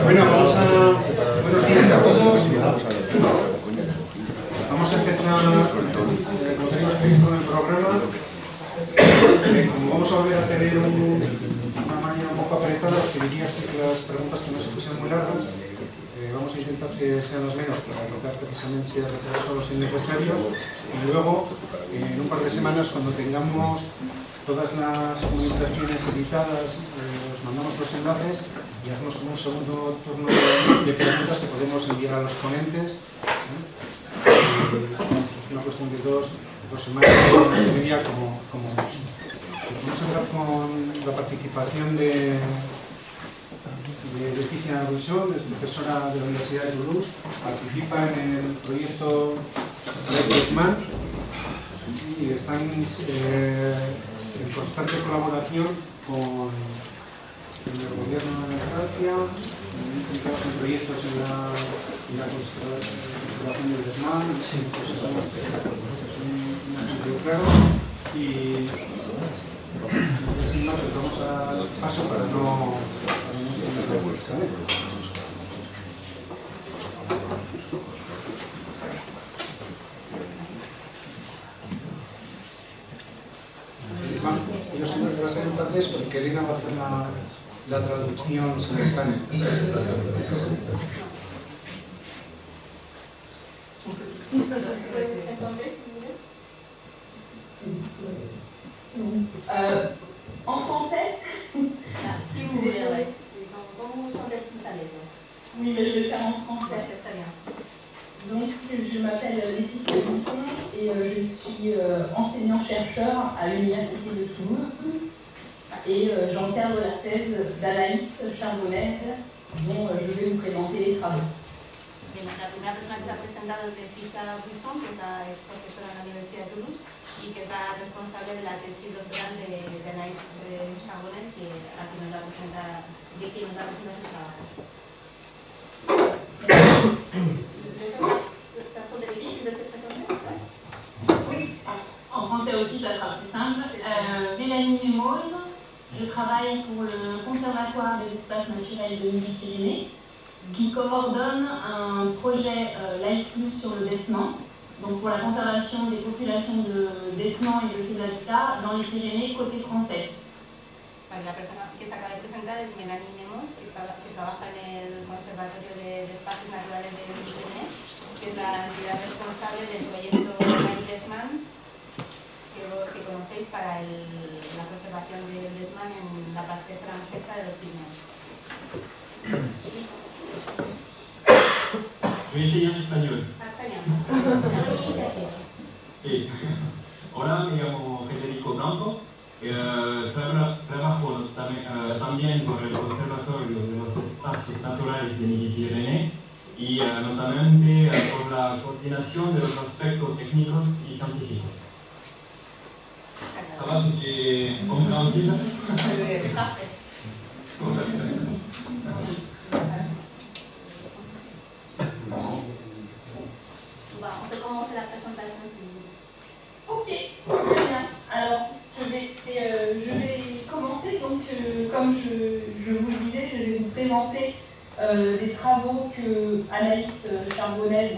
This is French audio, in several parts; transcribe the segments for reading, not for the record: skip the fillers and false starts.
Bueno, buenos días a todos. Vamos a empezar, como teníamos previsto en el programa. Como vamos a volver a tener una mañana un poco apretada, pediría que las preguntas que no se pusieran muy largas. Vamos a intentar que sean las menos para evitar precisamente retrasos innecesarios. Y luego, en un par de semanas, cuando tengamos todas las comunicaciones editadas, os mandamos los enlaces y hacemos como un segundo turno de preguntas que podemos enviar a los ponentes. Es una cuestión de dos semanas, una media como mucho. Vamos a entrar con la participación de Leticia Buisson, es profesora de la Universidad de Toulouse, participa en el proyecto Desman y están en constante colaboración con el gobierno de Francia, en proyectos en la conservación del Desman, es un ejemplo claro. Y sin más, pues vamos al paso para no yo siempre que va a ser en francés porque Elena va a hacer la traducción simultánea. En français, si vous voulez, ouais. Comment vous vous sentez plus à l'aise? Oui, mais je vais le faire en français. C'est très bien. Donc, je m'appelle Leticia Buisson et je suis enseignant-chercheur à l'Université de Toulouse et j'encadre la thèse d'Anaïs Charbonnet dont je vais vous présenter les travaux. La primera persona que se ha presentado es Leticia Buisson, que es profesora en la Universidad de Toulouse y que es la responsable de la tesis doctoral de Anaïs Charbonnet, que aquí nos va a presentar, de quien nos va a presentar su trabajo. Oui, en français aussi, ça sera plus simple. Mélanie Nemoz, je travaille pour le Conservatoire des espaces naturels de Midi-Pyrénées, qui coordonne un projet Life Plus sur le Desman, donc pour la conservation des populations de Desman et de ses habitats dans les Pyrénées côté français. La persona que se acaba de presentar es Mélanie Nemoz, que trabaja en el Conservatorio de Espacios Naturales de Midi-Pyrénées, que es la entidad responsable del proyecto Desman, que conocéis para la conservación del Desman en la parte francesa de los Pirineos. Voy a enseñar en español. Sí. Hola, me llamo Federico Blanco. Trabajo también por el Conservatorio de los Espacios Naturales de Midi-Pyrénées y notamente por la coordinación de los aspectos técnicos y científicos. Ça va, c'était compréhensible? On commence la présentation. Ok, très bien. Alors, je vais commencer. Donc, comme je vous le disais, je vais vous présenter des travaux que Anaïs Charbonnet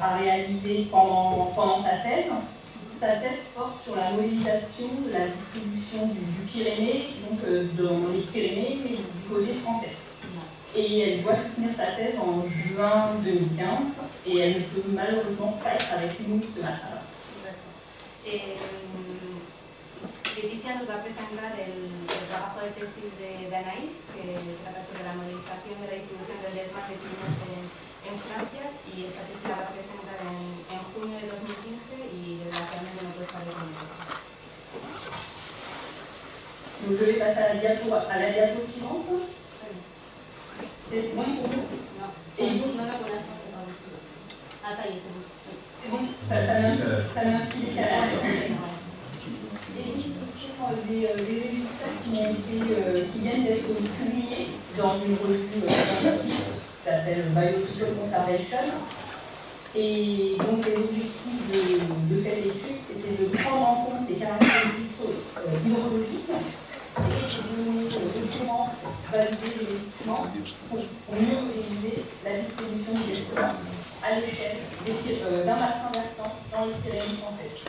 a réalisés pendant sa thèse. Sa thèse porte sur la modélisation de la distribution du Pyrénées, donc dans les Pyrénées, mais du côté français. Et elle doit soutenir sa thèse en juin 2015 et elle ne peut malheureusement pas être avec nous ce matin. Leticia nos va a presentar el trabajo de tesis de Anaïs, que trata sobre la modificación de la distribución del Desman de Pirineos en Francia, y esta tesis la va a presentar en junio de 2015 y desgraciadamente no puede estar con nosotros. Donc je vais passer à la diapo suivante. C'est bon pour vous? No, Et vous? no la conozco, ah, ça y est, c'est bon. C'est bon? Ça met un petit décalage. Et puis, des résultats qui viennent d'être publiés dans une revue scientifique qui s'appelle Biosphere Conservation. Et donc les objectifs de cette étude, c'était de prendre en compte les caractéristiques hydrologiques commence à valider les équipements pour mieux réaliser la distribution des vaccins à l'échelle d'un bassin versant dans les Pyrénées françaises.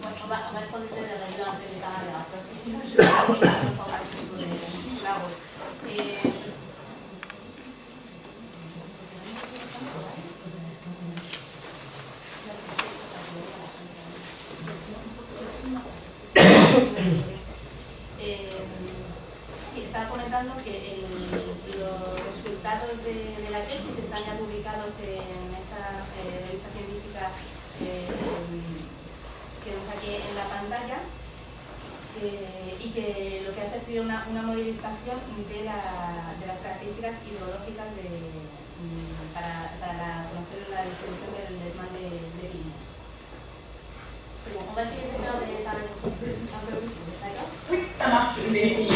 On va prendre de la région intermédiaire, parce que sinon je vais pas parler de la route. Sí, estaba comentando que los resultados de la tesis están ya publicados en esta revista científica que vemos aquí en la pantalla, y que lo que hace es una modelización de las características hidrológicas para conocer la distribución del desmán de Pirineo. On va essayer de faire des paramètres un peu plus, d'accord? Oui, ça marche, je vais essayer.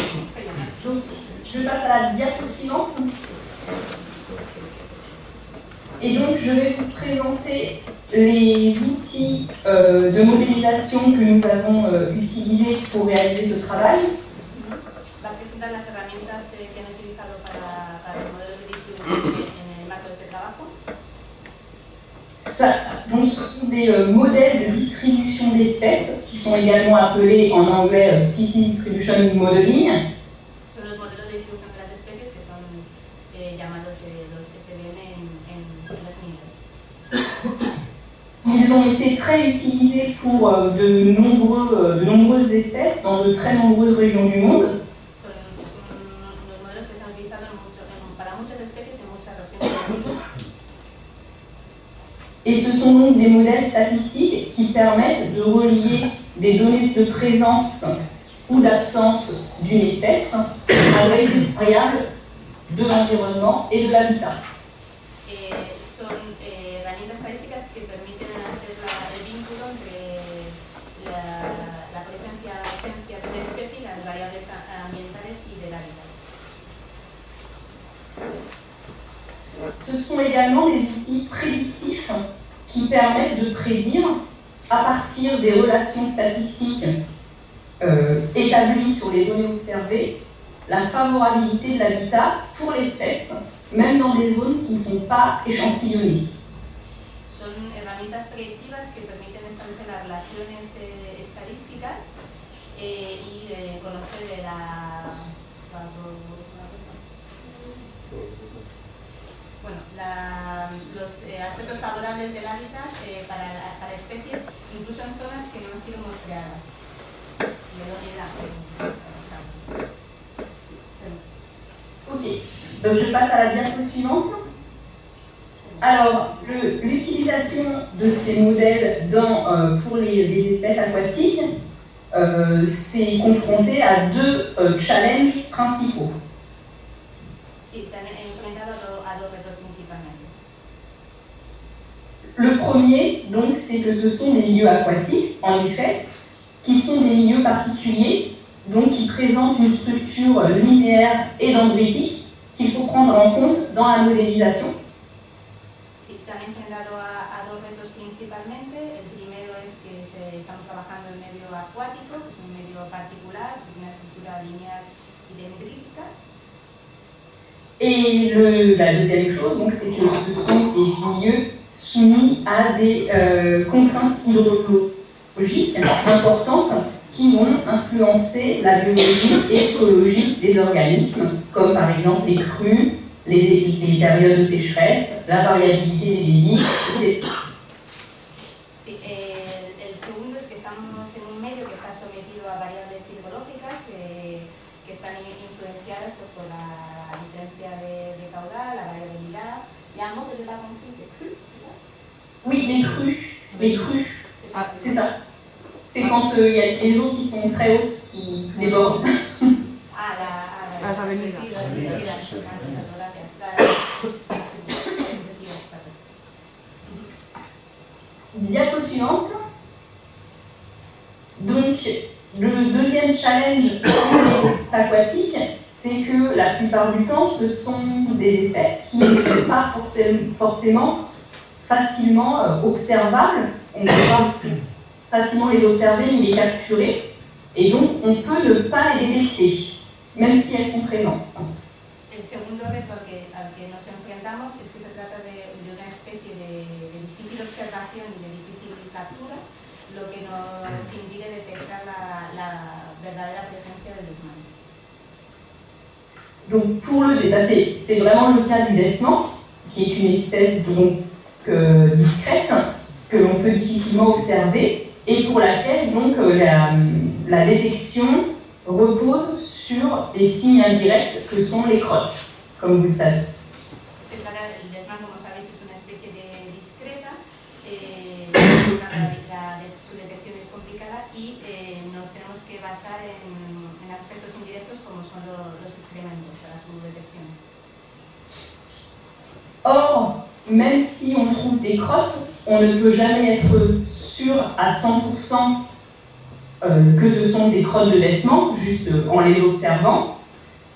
Donc, je passe à la diapo suivante. Et donc, je vais vous présenter les outils de modélisation que nous avons utilisés pour réaliser ce travail. Va a presentar las herramientas que han utilizado para los modelos de distribución en el marco de este trabajo. Donc, ce sont des modèles de distribution d'espèces qui sont également appelés en anglais Species Distribution Modeling. Son los modelos de distribución de las especies que son llamados los SDM en las minas. Ils ont été très utilisés pour de nombreuses espèces dans de très nombreuses régions du monde. Son los modelos que se han utilizado para muchas especies en muchas regiones del mundo. Et ce sont donc des modèles statistiques qui permettent de relier des données de présence ou d'absence d'une espèce avec des variables de l'environnement et de l'habitat. Son herramientas estadísticas que permiten hacer el vínculo entre la presencia o ausencia de una especie y las variables ambientales y del hábitat. Ce sont également des outils prédictifs qui permettent de prédire, à partir des relations statistiques établies sur les données observées, la favorabilité de l'habitat pour l'espèce, même dans des zones qui ne sont pas échantillonnées. Son herramientas predictivas que permiten establecer las relaciones estadísticas y conocer los aspectos favorables del hábitat para especies, incluso en zonas que no han sido muestreadas. Ok, donc je passe à la diapo suivante. Alors, l'utilisation de ces modèles pour les espèces aquatiques s'est confrontée à deux challenges principaux. Sí, se han enfrentado a dos retos principalmente. Le premier, donc, c'est que ce sont des milieux aquatiques, en effet, qui sont des milieux particuliers, donc qui présentent une structure linéaire et dendritique qu'il faut prendre en compte dans la modélisation. Sí, se han enfrentado a dos retos principalmente. El primero es que estamos trabajando en medio acuático, que es un medio particular, que tiene una estructura lineal y dendrítica. Et la deuxième chose, donc, c'est que ce sont des milieux soumis à des contraintes hydrologiques importantes qui vont influencer la biologie et l'écologie des organismes, comme par exemple les crues, les périodes de sécheresse, la variabilité des débits, etc. Sí, el segundo es que estamos en un medio que está sometido a variables hidrológicas que están influenciadas por la diferencia de caudal, la variabilidad. Il y a un mot que je n'ai pas compris, c'est cru, c'est ça? Oui, les crues, c'est ça. C'est quand il y a des eaux qui sont très hautes, qui débordent. J'avais mis Diapo suivante. Donc, le deuxième challenge aquatique, c'est que la plupart du temps, ce sont des espèces qui ne sont pas forcément facilement observables. On ne peut pas facilement les observer ni les capturer. Et donc, on peut ne pas les détecter, même si elles sont présentes. El segundo reto al que nos enfrentamos es que se trata de una especie de difícil observación y de difícil captura, lo que nos impide detectar la verdadera presencia del desmán. Donc, pour c'est vraiment le cas du laissement, qui est une espèce donc discrète, que l'on peut difficilement observer, et pour laquelle donc la détection repose sur des signes indirects que sont les crottes, comme vous le savez. El desmán, como sabéis, es una especie de discreta, su detección es complicada y nos tenemos que basar en aspectos indirectos como son los excrementos para su detección. Or, même si on trouve des crottes, on ne peut jamais être sûr à 100% que ce sont des crottes de laissement, juste en les observant.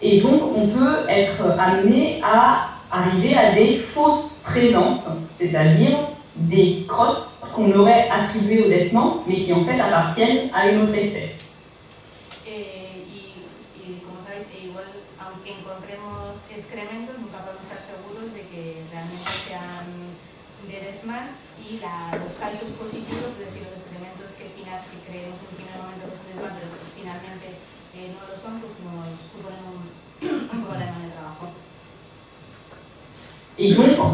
Et donc, on peut être amené à arriver à des fausses présences, c'est-à-dire des crottes qu'on aurait attribuées au laissement, mais qui en fait appartiennent à une autre espèce. Como sabéis, igual, aunque encontremos excrementos, nunca podemos estar seguros de que realmente sean de desmán y los falsos positivos, es decir, los excrementos que creemos en un primer momento que son desmán, pero que finalmente no lo son, pues nos suponen un problema en el trabajo. Et donc, on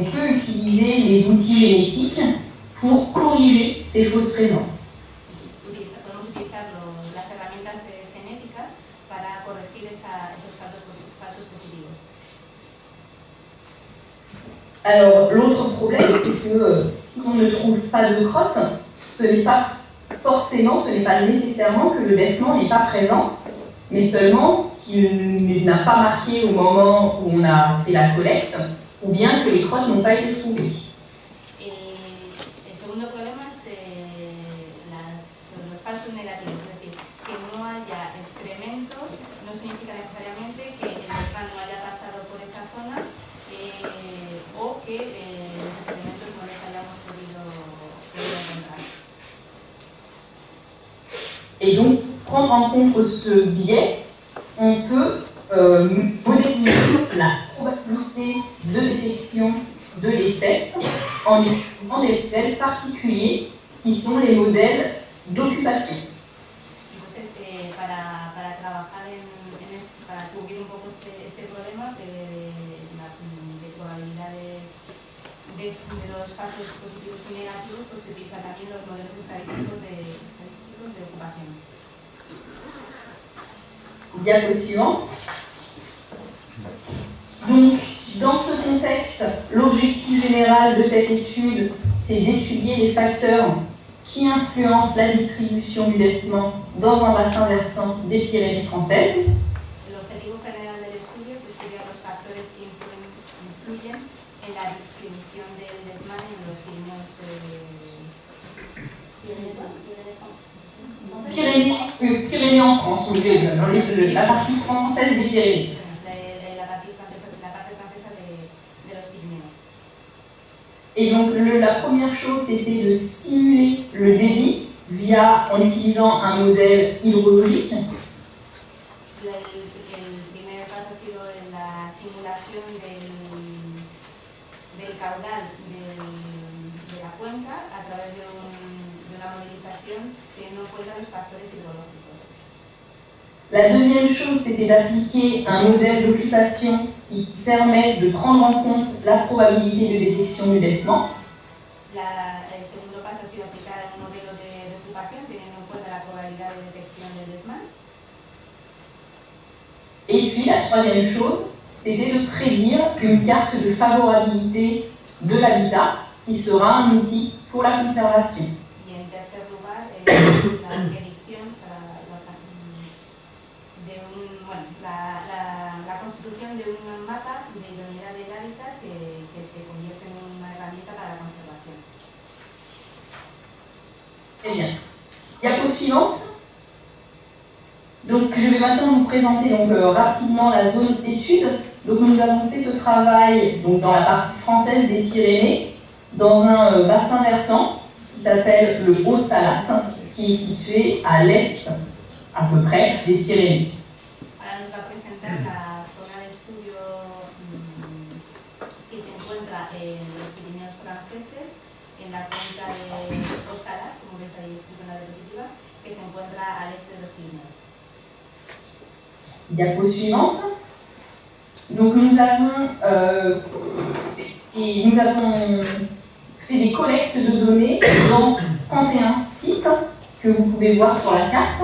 peut utiliser les outils génétiques pour corriger ces fausses présences. Podemos utilizar las herramientas genéticas para corregir esos falsos positivos. Alors, l'autre problème, c'est que si on ne trouve pas de crotte, ce n'est pas nécessairement que le laissement n'est pas présent, mais seulement qu'il n'a pas marqué au moment où on a fait la collecte, ou bien que les crottes n'ont pas été trouvées. El segundo problema es los falsos negativos, es decir, que no haya excrementos no significa necesariamente que el desmán no haya pasado por esa zona o que los excrementos no les hayamos podido encontrar. Et donc, prendre en compte ce biais, on peut modéliser la probabilité de détection de l'espèce en utilisant des modèles particuliers qui sont les modèles d'occupation. Entonces, para trabajar para cubrir un poco este problema de probabilidad de los falsos positivos y negativos, pues se utilizan también los modelos estadísticos de ocupación. Diapo suivante. Donc, dans ce contexte, l'objectif général de cette étude, c'est d'étudier les facteurs qui influencent la distribution du laissement dans un bassin versant des Pyrénées françaises. El objetivo general del estudio es estudiar los factores que influyen en la distribución del desmán en los Pyrénées en France, la partie française des Pyrénées. La parte francesa de los Pirineos. Et donc la première chose, c'était de simuler le débit en utilisant un modèle hydrologique. El primer paso ha sido la simulación del caudal de la cuenca a través de una modelización teniendo en cuenta los factores hidrológicos. La deuxième chose, c'était d'appliquer un modèle d'occupation qui permet de prendre en compte la probabilité de détection du laissement. El segundo paso ha sido aplicar un modelo de ocupación teniendo en cuenta la probabilidad de detección del desmán. Et puis la troisième chose, c'était de prédire une carte de favorabilité de l'habitat qui sera un outil pour la conservation. Y en tercer lugar, la predicción la constitución de un mapa de idoneidad del hábitat que se convierte en una herramienta para la conservación. Très bien. Diapo suivante. Donc, je vais maintenant vous présenter rapidement la zone d'étude. Donc, nous avons fait ce travail dans la partie française des Pyrénées, dans un bassin versant qui s'appelle le Haut-Salate, qui est situé à l'est, à peu près, des Pyrénées. Ahora nos va a presentar la zona de estudio que se encuentra en los Pirineos franceses, en la cuenca de Osara, como ves ahí escrito en la diapositiva, que se encuentra al este de los Pirineos. Diapo suivante. Donc nous avons fait des collectes de données dans 31 sites que vous pouvez voir sur la carte,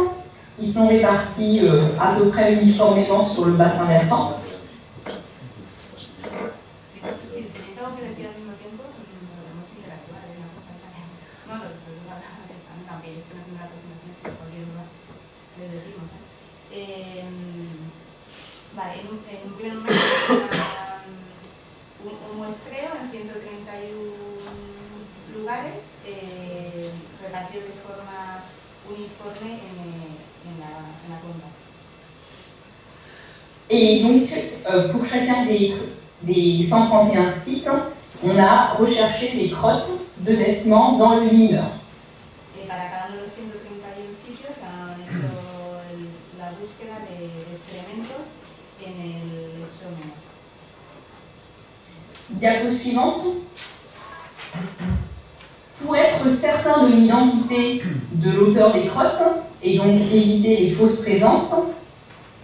qui sont répartis à peu près uniformément sur le bassin versant. Vale, en un primer momento un muestreo en 131 lugares repartidos de forma uniforme en la cuenca. Et donc, pour chacun des 131 sites, on a recherché les crottes de laissement dans le Limeur. Para cada uno de los 131 sitios han hecho la búsqueda de excrementos en el lecho menor. Diapo suivante. Pour être certain de l'identité de l'auteur des crottes et donc éviter les fausses présences,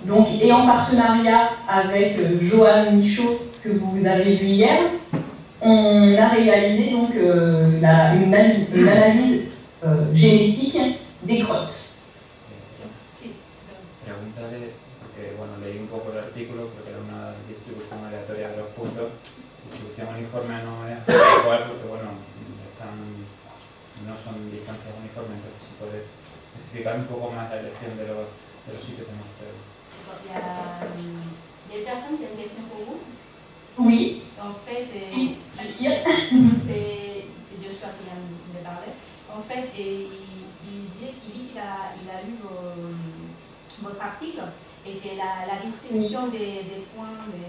donc, et en partenariat avec Johan Michaud que vous avez vu hier, on a réalisé donc, une analyse génétique des crottes. Sí, Preguntarle, porque bueno, leí un poco el artículo, porque era una distribución aleatoria de los puntos. Distribución uniforme no es igual porque bueno, no son distancias uniformes, entonces se puede especificar un poco más la elección de los sitios de muestreo. il y a des personnes qui aiment bien ce robot. Oui. En fait, Si. c'est Joshua qui vient de parler. En fait, il dit qu'il a lu votre article et que la distribution des points de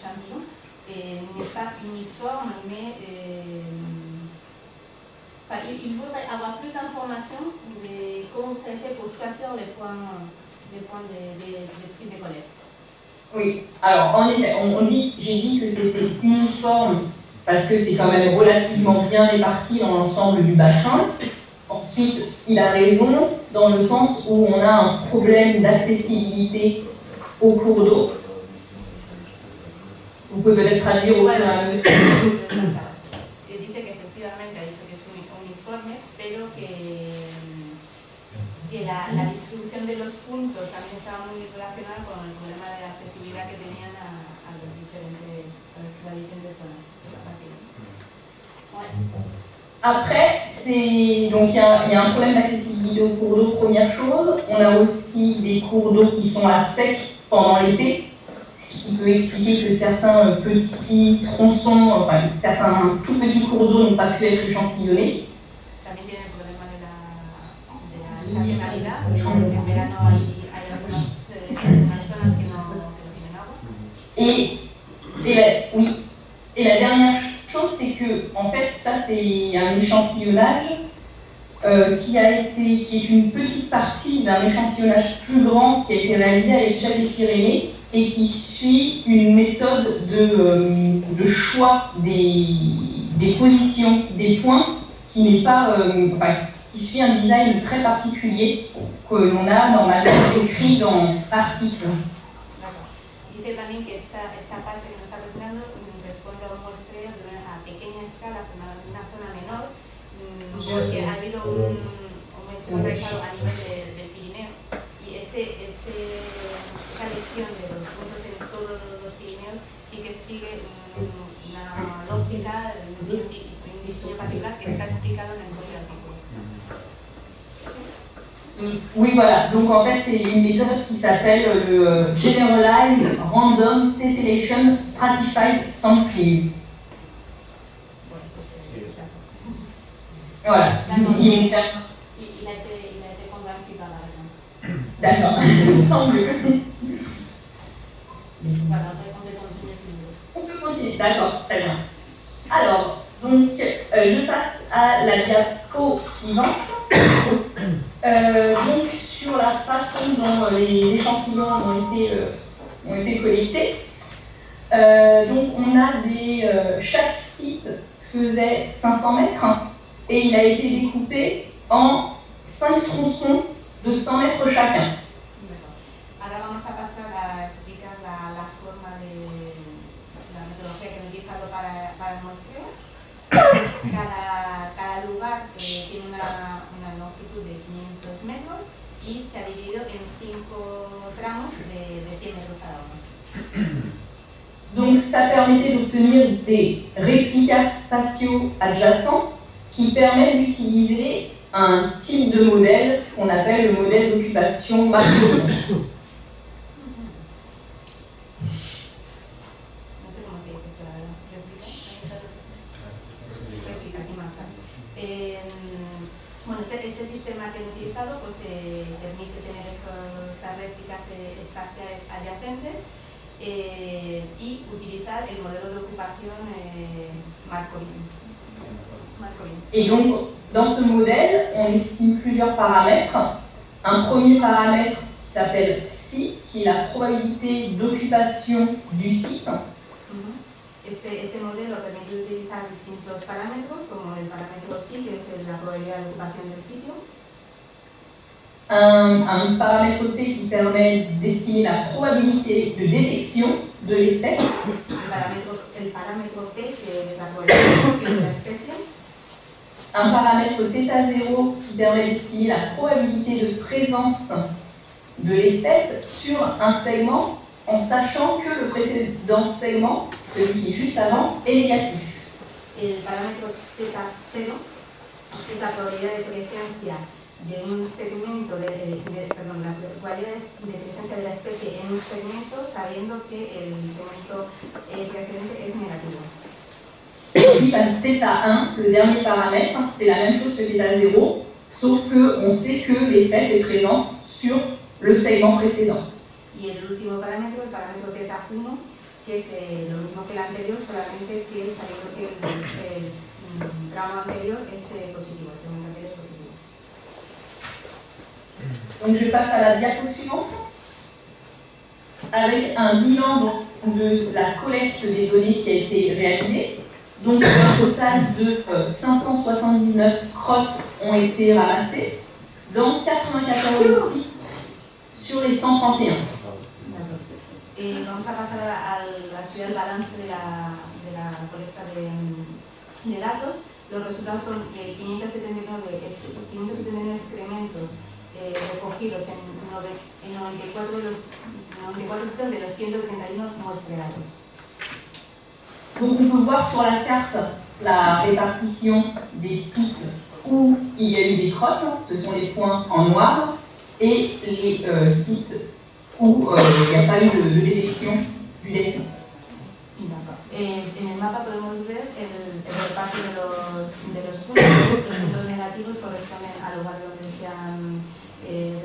champignons n'est pas uniforme, mais il faudrait avoir plus d'informations de comment vous avez fait pour choisir les points des prix de collecte. Oui, alors en effet, j'ai dit que c'était uniforme parce que c'est quand même relativement bien réparti dans l'ensemble du bassin. Ensuite, il a raison dans le sens où on a un problème d'accessibilité au cours d'eau. Vous pouvez peut-être traduire au fur et à mesure. Dice que efectivamente ha dicho que es uniforme, pero que la distribución de los puntos también estaba muy relacionada con el problema de accesibilidad que tenían a las diferentes zonas. Ouais. Après, donc il y a un problème d'accessibilité au cours d'eau, première chose. On a aussi des cours d'eau qui sont à sec pendant l'été, ce qui peut expliquer que certains petits tronçons, enfin certains tout petits cours d'eau n'ont pas pu être échantillonnés. También tiene el problema de la estacionalidad, porque en verano hay algunas zonas que no tienen agua. Et la dernière chose, c'est que, en fait, ça c'est un échantillonnage qui est une petite partie d'un échantillonnage plus grand qui a été réalisé à l'échelle des Pyrénées et qui suit une méthode de choix des positions, des points, qui n'est pas, qui suit un design très particulier que l'on a normalement écrit dans l'article. Dice también que esta parte que nos está presentando responde a un muestreo a pequeña escala, en una zona menor, porque ha habido un muestreo realizado a nivel del Pirineo y esa elección de los puntos en todos los Pirineos sí que sigue una lógica, un diseño particular que está explicado en el propio artículo. Oui, voilà. Donc en fait, c'est une méthode qui s'appelle le Generalized Random Tessellation Stratified Sampling. Voilà. Il a été convaincu par la réponse. D'accord. Tant mieux. Voilà, on peut continuer si vous voulez. On peut continuer. D'accord, très bien. Alors, donc, je passe à la diapo diapo suivante. Donc sur la façon dont les échantillons ont été collectés. Donc on a chaque site faisait 500 mètres et il a été découpé en 5 tronçons de 100 mètres chacun. Ahora vamos a pasar a explicar la forma de la metodología que hemos utilizado para el muestreo. Cada lugar tiene una longitud de 500 metros y se ha dividido en 5 tramos de 100 metros cada uno. Donc ça permettait d'obtenir des réplicas spatiaux adjacents qui permettent d'utiliser un type de modèle qu'on appelle le modèle d'occupation markovien. Bueno, este sistema que hemos utilizado pues, permite tener estas réplicas espaciales adyacentes y utilizar el modelo de ocupación markovien. Et donc, dans ce modèle, on estime plusieurs paramètres. Un premier paramètre qui s'appelle psi, qui est la probabilité d'occupation du site. Este modelo permite utilizar distintos parámetros, como el parámetro psi, que es la probabilidad de ocupación del sitio. Un paramètre T qui permet d'estimer la probabilité de détection de l'espèce. El parámetro T, que es la probabilidad de la especie. Un paramètre θ0 qui permet d'estimer la probabilité de présence de l'espèce sur un segment en sachant que le précédent segment, celui qui est juste avant, est négatif. El parámetro θ0 es la probabilidad de presencia de un segmento, perdón, la probabilidad de presencia de la especie en un segmento sabiendo que el segmento precedente es negativo. Et puis, θ1, le dernier paramètre, c'est la même chose que θ0, sauf qu'on sait que l'espèce est présente sur le segment précédent. Y el último parámetro, el parámetro θ1, que es lo mismo que el anterior, solamente que sabiendo que el tramo anterior es positivo, el segmento anterior es positivo. Donc je passe à la diapo suivante, avec un bilan de la collecte des données qui a été réalisée. Donc un total de 579 crottes ont été ramassées dans 94 sites sur les 131. Vamos a pasar a estudiar el balance de la colecta de datos. Los resultados son 579 excrementos recogidos en 94 de los 131 muestreados. Donc on peut voir sur la carte la répartition des sites où il y a eu des crottes, ce sont les points en noir, et les sites où il n'y a pas eu de détection du dessin. En el mapa podemos ver el reparto de los puntos negativos corresponden al lugar donde se han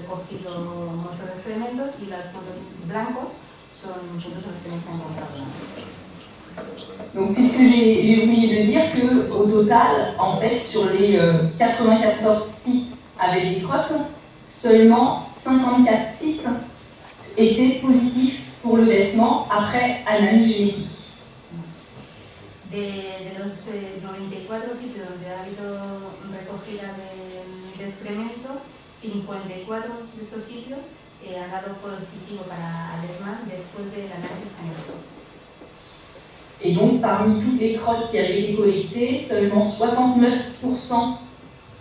recogido muestras de excrementos y los puntos blancos son puntos en los que no se han encontrado nada. Donc, puisque j'ai oublié de dire qu'au total, en fait, sur les 94 sites avec des crottes, seulement 54 sites étaient positifs pour le décement après analyse génétique. De los 94 sitios donde ha habido recogida de excremento, 54 de estos sitios han dado positivo para Adesman después del análisis genético. Et donc, parmi toutes les crottes qui avaient été collectées, seulement 69%,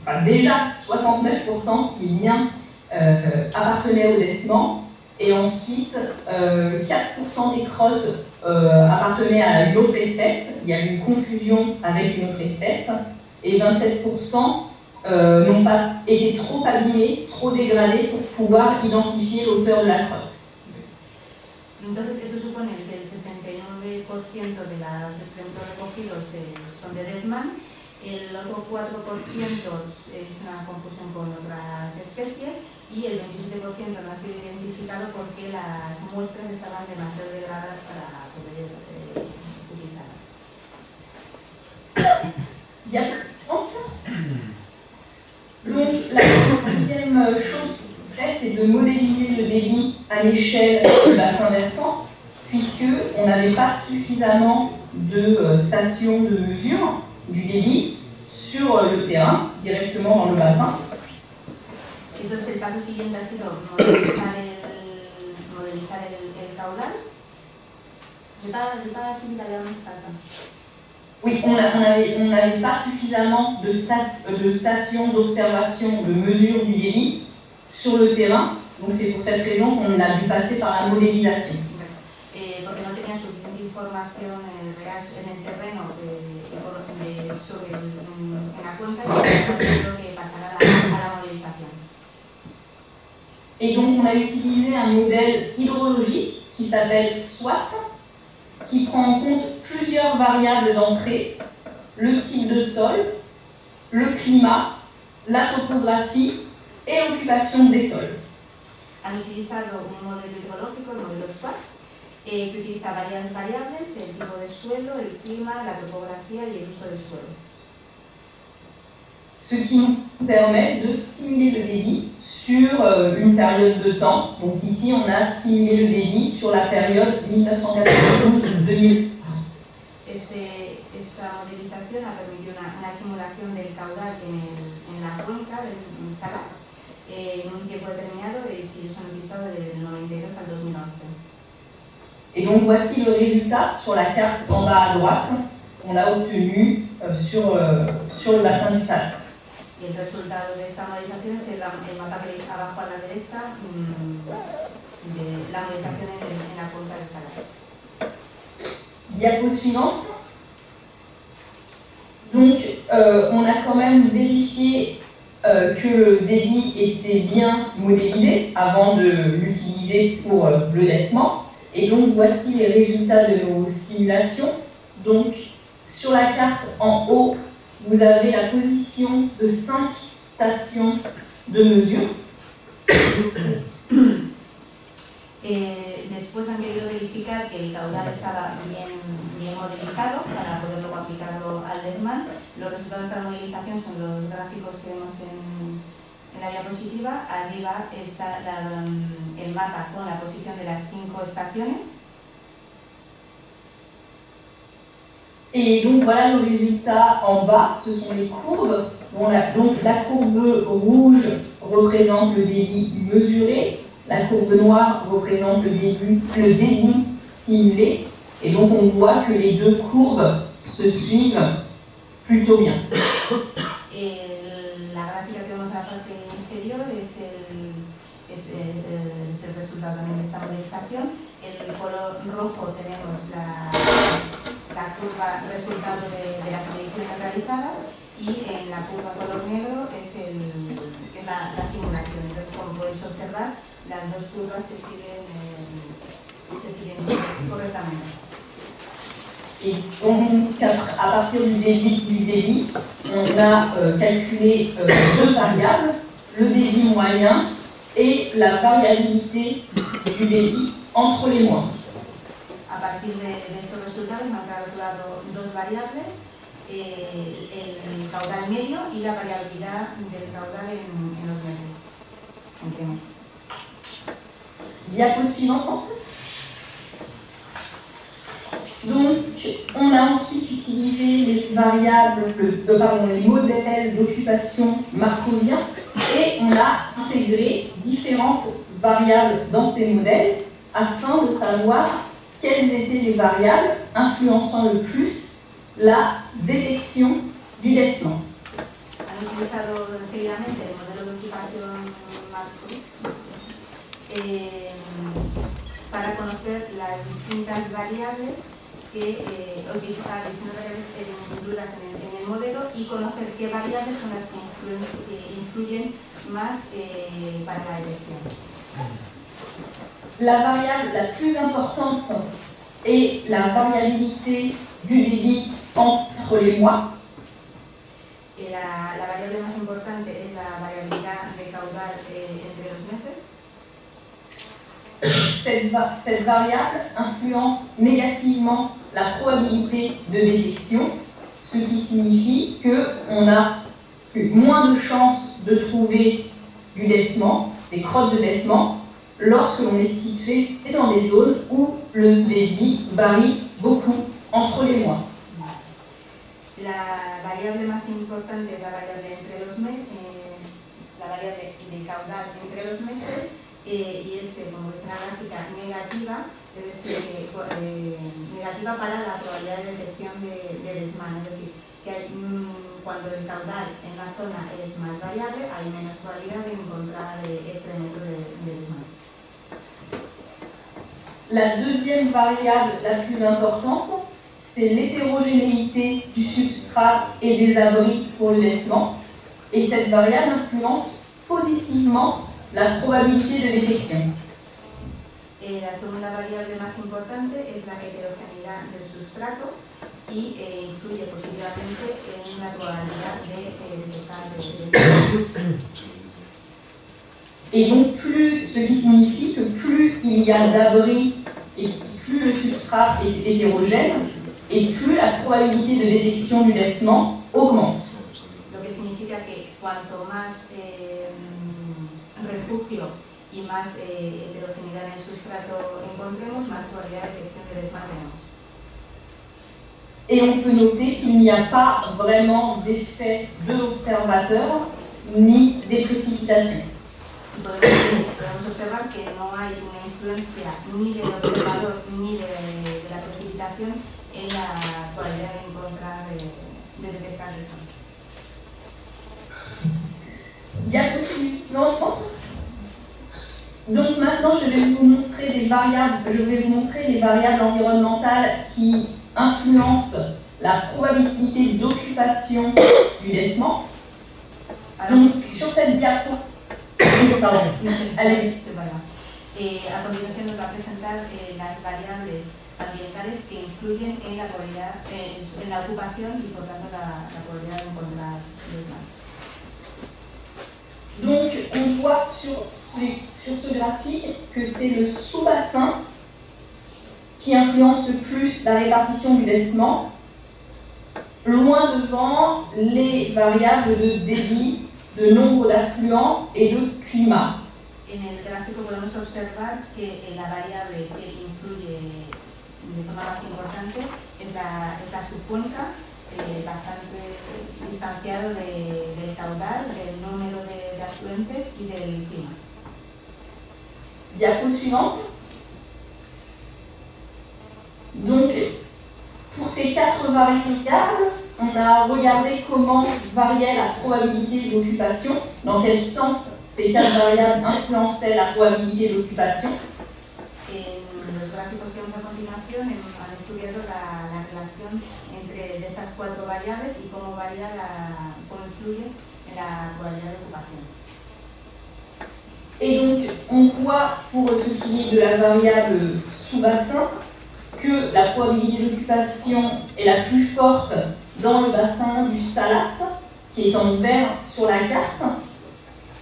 enfin déjà 69%, ce qui est bien, appartenaient au décement. Et ensuite, 4% des crottes appartenaient à une autre espèce. Il y a eu une confusion avec une autre espèce. Et 27% n'ont pas été trop abîmés, trop dégradés pour pouvoir identifier l'auteur de la crotte. Entonces, eso supone que el 69% de los excrementos recogidos son de Desman, el otro 4% es una confusión con otras especies y el 27% no ha sido identificado porque las muestras estaban demasiado degradadas para poder utilizarlas. Ya, l'échelle du bassin versant, puisqu'on n'avait pas suffisamment de stations de mesure du débit sur le terrain, directement dans le bassin. Entonces el paso siguiente ha sido modelizar el caudal. Je n'ai pas suivi la dernière stat. Oui, on n'avait pas suffisamment de stations d'observation, de mesure du débit sur le terrain. Donc c'est pour cette raison qu'on a dû passer par la modélisation. Porque no tenía suficiente información real en el terreno sobre la cuenca y por lo que pasara a la modélisation. Et donc on a utilisé un modèle hydrologique qui s'appelle SWAT, qui prend en compte plusieurs variables d'entrée, le type de sol, le climat, la topographie et l'occupation des sols. Han utilizado un modelo hidrológico, el modelo SWAT, que utiliza varias variables, el tipo de suelo, el clima, la topografía y el uso del suelo. Ce qui nous permet de simuler le débit sur une période de temps. Donc ici, on a simulé le débit sur la période 1992-2000. Esta modelización ha permitido una simulación del caudal en la cuenca del Salat en un tiempo determinado y ellos han utilizado del 92 al 2011. Et donc voici le résultat sur la carte en bas à droite qu'on a obtenu sur le bassin du Salat. Y el resultado de esta modelización es el mapa que veis abajo a la derecha de la modelización en la cuenca del Salat. Diapo suivante. Donc on a quand même vérifié que le débit était bien modélisé avant de l'utiliser pour le dessement. Et donc voici les résultats de nos simulations. Donc sur la carte en haut, vous avez la position de 5 stations de mesure. Después han querido verificar que el caudal estaba bien modelizado para poder luego aplicarlo al desmán. Los resultados de esta modelización son los gráficos que vemos en la diapositiva. Arriba está el mapa con la posición de las 5 estaciones. Et donc voilà le résultat en bas, ce sont les courbes. Donc la courbe rouge représente le débit mesuré, la courbe noire représente le débit simulé. Et donc on voit que les deux courbes se suivent plutôt bien. La gráfica que vemos en la parte inferior es el resultado también de esta modelización. El color rojo tenemos la curva resultado de las mediciones realizadas y en la curva color negro es la simulación. Entonces, como podéis observar, las dos curvas se siguen correctamente. Et donc, à partir du débit, on a calculé deux variables, le débit moyen et la variabilité du débit entre les mois. A partir de estos resultados me han calculado dos variables, el caudal medio y la variabilidad del caudal en los meses, entre meses. Diapo suivante. Donc, on a ensuite utilisé les variables, les modèles d'occupation markoviens et on a intégré différentes variables dans ces modèles afin de savoir quelles étaient les variables influençant le plus la détection du descente. Han utilizado seguidamente el modelo de ocupación Markov para conocer las distintas variables que utilizar distintas variables incluidas en el modelo y conocer qué variables son las que influyen más para la detección. La variable la plus importante est la variabilité du débit entre les mois. La variable más importante es la variabilidad de caudal entre los meses. Cette variable influence négativement la probabilité de détection, ce qui signifie qu'on a moins de chances de trouver du dessement, des crottes de dessement, lorsque l'on est situé dans des zones où le débit varie beaucoup entre les mois. La variable más importante es la variable entre los meses, la variable de caudal entre los meses, y es, como dice la gráfica, negativa, es decir, negativa para la probabilidad de detección de desmán, es decir, que hay, cuando el caudal en la zona es más variable, hay menos probabilidad de encontrar este método de desmán. La deuxième variable la plus importante, c'est l'hétérogénéité du substrat et des abris pour le laissement, et cette variable influence positivement la probabilité de détection. La segunda variable más importante es la heterogeneidad del sustrato y influye positivamente en la probabilidad de detectar el Et donc ce qui signifie que plus il y a d'abris et plus le substrat est hétérogène, et plus la probabilité de détection du laissement augmente. Lo que significa que cuanto más refugio y más heterogeneidad en el sustrato encontremos, más probabilidad de detección de desmán tenemos. Et on peut noter qu'il n'y a pas vraiment d'effet de l'observateur ni des précipitations. Y podemos observar que no hay una influencia ni del observador ni de la precipitación en la probabilidad de encontrar, de detectar el cambio. Diapositive suivante. Donc maintenant, je vais vous montrer les variables environnementales qui influencent la probabilité d'occupation du laissement. Donc sur cette diapo, pardon, allez-y. A continuación nos va a presentar las variables ambientales que influyen en la probabilidad, en la ocupación y por tanto la probabilidad de encontrar desmán. Donc on voit sur ce graphique que c'est le sous-bassin qui influence le plus la répartition du laissement, loin devant les variables de débit, de nombre d'affluents et de climat. En el gráfico podemos observar que la variable que influye de forma más importante es la subcuenca, bastante distanciado del caudal, del número de afluentes y del clima. Diapo suivante. Donc, pour ces 4 variables, on a regardé comment variait la probabilité d'occupation, dans quel sens ces 4 variables influençaient la probabilité d'occupation. En los gráficos que vemos a continuación han estudiado la relación entre estas 4 variables y cómo influye en la probabilidad de ocupación. Et donc, on voit pour ce qui est de la variable sous-bassin que la probabilité d'occupation est la plus forte dans le bassin du Salat, qui est en vert sur la carte.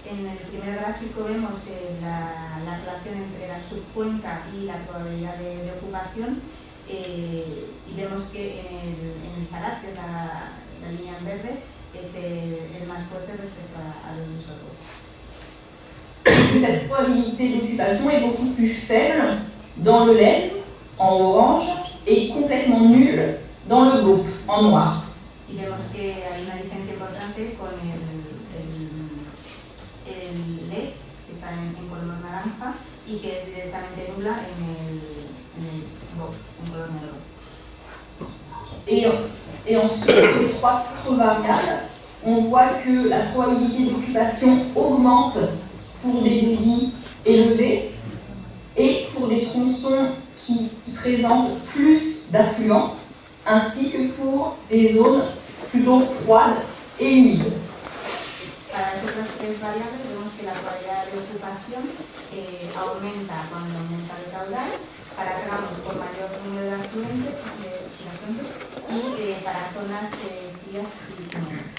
En el primer gráfico vemos la relación entre la subcuenca y la probabilidad de ocupación y vemos que en el Salat, que es la línea en verde, es el más fuerte respecto a los dos otros. Cette probabilité d'occupation est beaucoup plus faible dans le Lez, en orange, et complètement nulle dans le Gaupe, en noir. Y vemos que hay una diferencia importante con el LES, que está en color naranja, y que es directamente nula en el Gaupe, en color negro. Et ensuite, les 3 variables, on voit que la probabilité d'occupation augmente pour des débits élevés et pour des tronçons qui présentent plus d'affluents, ainsi que pour des zones plutôt froides et humides. Para estas 3 variables vemos que la probabilidad de ocupación aumenta cuando aumenta el caudal, para tramos con mayor número de afluentes y para zonas frías y húmedas.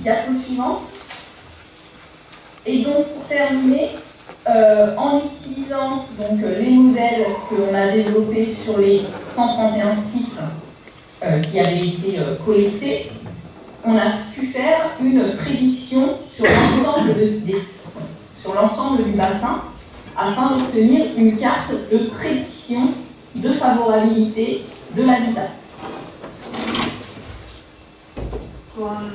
Diapo suivante. Et donc pour terminer, en utilisant donc, les modèles que l'on a développés sur les 131 sites qui avaient été collectés, on a pu faire une prédiction sur l'ensemble sur l'ensemble du bassin afin d'obtenir une carte de prédiction de favorabilité de l'habitat. Con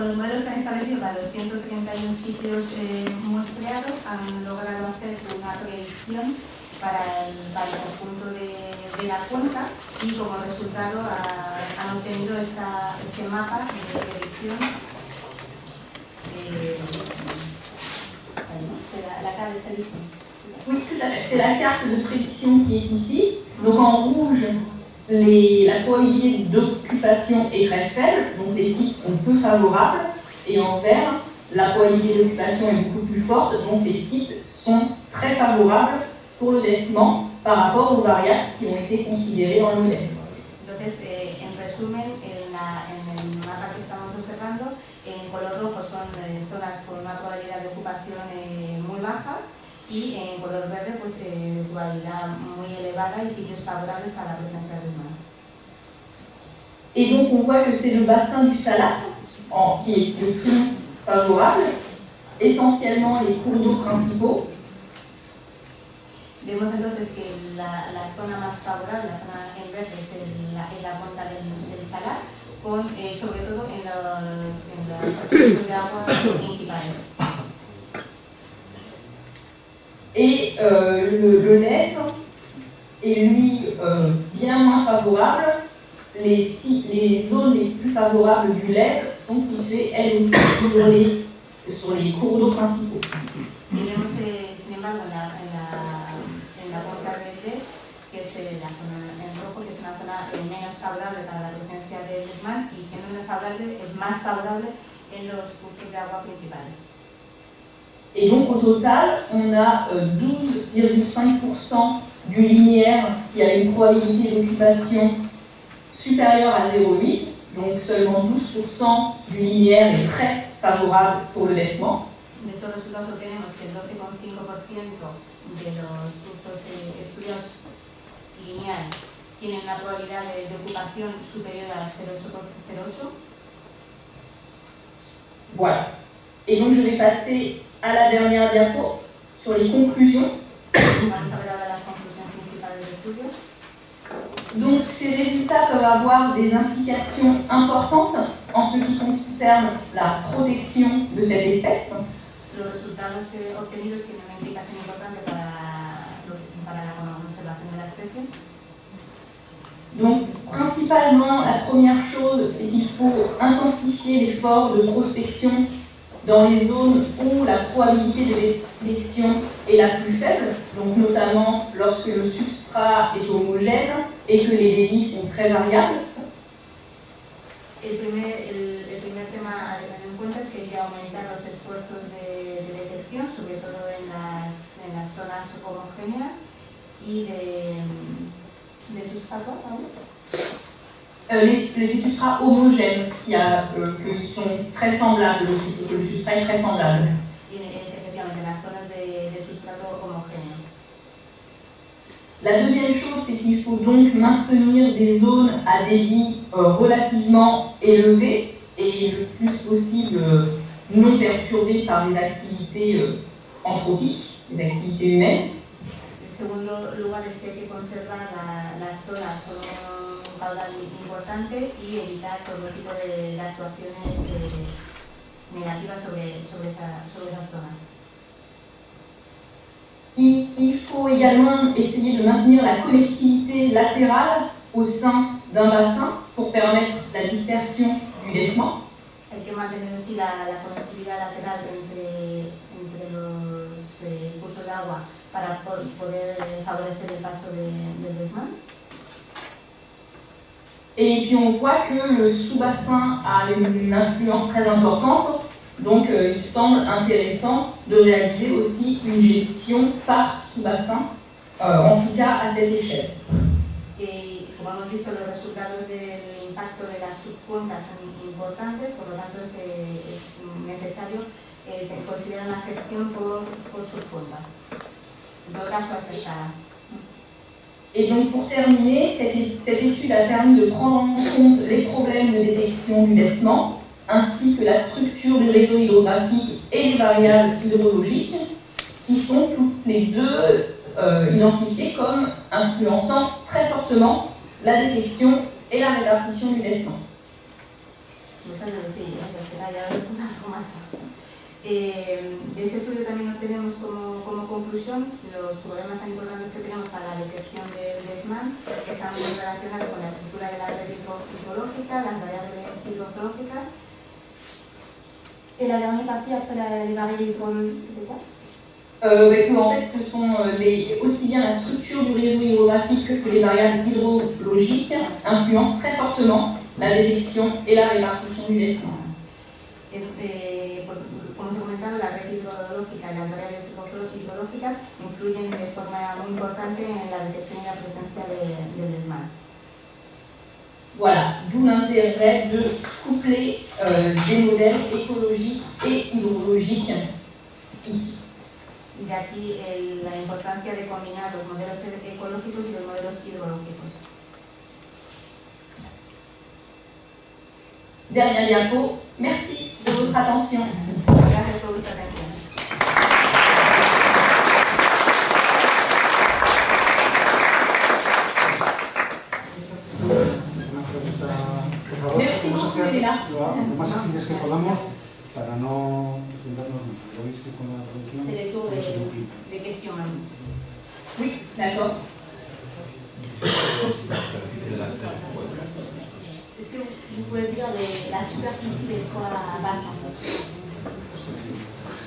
los modelos que han establecido para los 131 sitios muestreados han logrado hacer una predicción para el conjunto de la cuenca y como resultado han obtenido este mapa de predicción Oui, tout à fait. C'est la carte de prédiction qui est ici. Donc en rouge, la probabilité d'occupation est très faible, donc les sites sont peu favorables. Et en vert, la probabilité d'occupation est beaucoup plus forte, donc les sites sont très favorables pour le décement par rapport aux variables qui ont été considérées dans le modèle. Entonces, en resumen, en el mapa que estamos observando, en color rojo son zonas con una probabilidad de ocupación muy baja y en color verde pues probabilidad muy elevada y sitios favorables a la presencia de humanos. Et donc on voit que c'est le bassin du Salat qui est le plus favorable, essentiellement les cours d'eau principaux. Vemos entonces que la zona más favorable, la zona en verde, es la cuenca del Salar, sobre todo en los recursos de agua principales. Et le Lez est lui bien moins favorable. Les zones les plus favorables du Lez sont situées elles aussi sur les cours d'eau principaux. Y vemos, sin embargo, en la cuenca del Lez, que es la zona en rojo, que es una zona menos favorable para la presencia del desmán y siendo menos favorable, es más favorable en los cursos de agua principales. Et donc au total, on a 12,5% du linéaire qui a une probabilité d'occupation supérieure à 0,8, donc seulement 12% du linéaire est très favorable pour le laissement. De estos resultados obtenemos que el 12,5% de los cursos estudiados lineal tienen una probabilidad de ocupación superior al 0,8. Voilà. Et donc je vais passer à la dernière diapo sur les conclusions. Vamos a ver ahora las conclusiones principales del estudio. Donc ces résultats peuvent avoir des implications importantes en ce qui concerne la protection de cette espèce. Los resultados obtenidos tienen una implicación importante para la conservación de la especie. Donc principalement, la première chose, c'est qu'il faut intensifier l'effort de prospection dans les zones où la probabilité de détection est la plus faible, donc notamment lorsque le substrat est homogène et que les débits sont très variables. El primer tema a tener en cuenta es que hay que aumentar los esfuerzos de detección, sobre todo en las zonas homogéneas y de sustrato, ¿no? Les substrats homogènes qui sont très semblables, que le substrat est très semblable. Y efectivamente, las zonas de sustrato homogéneo. La deuxième chose, c'est qu'il faut donc maintenir des zones à débit relativement élevé et le plus possible non perturbées par les activités anthropiques, les activités humaines. En segundo lugar, es que hay que conservar las zonas con un caudal importante y evitar todo tipo de actuaciones negativas sobre esas zonas. Il faut également essayer de maintenir la connectivité latérale au sein d'un bassin pour permettre la dispersion du laissement. Hay que mantener así la conectividad lateral entre los cursos de agua para poder favorecer el paso del desmán. Et puis on voit que le sous-bassin a une influence très importante, donc il semble intéressant de réaliser aussi une gestion par sous-bassin, en tout cas à cette échelle. Y como hemos visto, los resultados del impacto de las subcuencas son importantes, por lo tanto es necesario considerar una gestión por subcuenca. En todo caso, a esta escala. Et donc pour terminer, cette étude a permis de prendre en compte les problèmes de détection du laissement ainsi que la structure du réseau hydrographique et les variables hydrologiques, qui sont toutes les deux identifiées comme influençant très fortement la détection et la répartition du laissement. De ese estudio también obtenemos como conclusión los problemas tan importantes que tenemos para la detección del desmán, que están muy relacionados con la estructura de la red hidrológica, las variables hidrológicas. Et la dernière partie, après les variables hydrologiques, c'était quoi? En fait, ce sont aussi bien la structure du réseau hydrographique que les variables hydrologiques influencent très fortement la détection et la répartition du laissement. Como se comentaba, la red hidrológica y las variables hidrológicas influyen de forma muy importante en la detección y la presencia del desmán. Voilà, d'où l'intérêt de coupler des modèles écologiques et hydrologiques ici. De aquí la importancia de combinar los modelos ecológicos y los modelos hidrológicos. Dernier diapo, merci de votre attention. Gracias por vuestra atención. Merci beaucoup, Elena. Lo más ágiles que podamos para no extendernos mucho. Lo veis que con la revisión C'est le tour de questions. Oui, d'accord. Est-ce que vous pouvez dire la superficie des trois bassins?